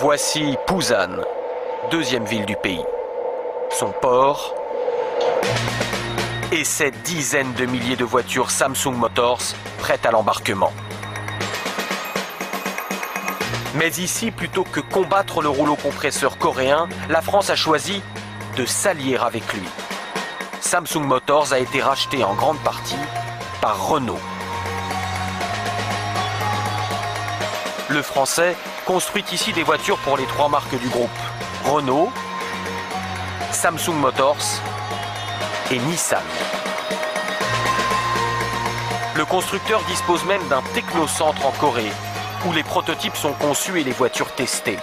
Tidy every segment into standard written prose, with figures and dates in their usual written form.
Voici Busan, deuxième ville du pays. Son port et ses dizaines de milliers de voitures Samsung Motors prêtes à l'embarquement. Mais ici, plutôt que combattre le rouleau compresseur coréen, la France a choisi de s'allier avec lui. Samsung Motors a été racheté en grande partie par Renault. Le Français construit ici des voitures pour les trois marques du groupe: Renault, Samsung Motors et Nissan. Le constructeur dispose même d'un technocentre en Corée, où les prototypes sont conçus et les voitures testées.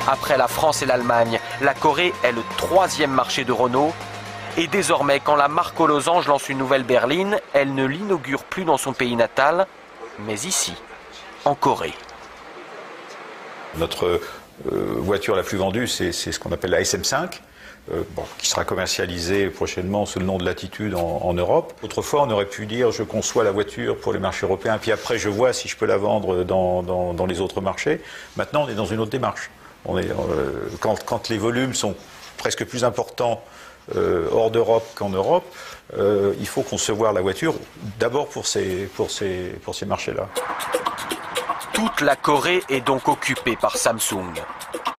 Après la France et l'Allemagne, la Corée est le troisième marché de Renault. Et désormais, quand la marque aux losanges lance une nouvelle berline, elle ne l'inaugure plus dans son pays natal, mais ici, en Corée. Notre voiture la plus vendue, c'est ce qu'on appelle la SM5, qui sera commercialisée prochainement sous le nom de Latitude en Europe. Autrefois, on aurait pu dire je conçois la voiture pour les marchés européens, puis après je vois si je peux la vendre dans les autres marchés. Maintenant, on est dans une autre démarche. Quand les volumes sont presque plus importants hors d'Europe qu'en Europe, il faut concevoir la voiture d'abord pour ces marchés-là. Toute la Corée est donc occupée par Samsung.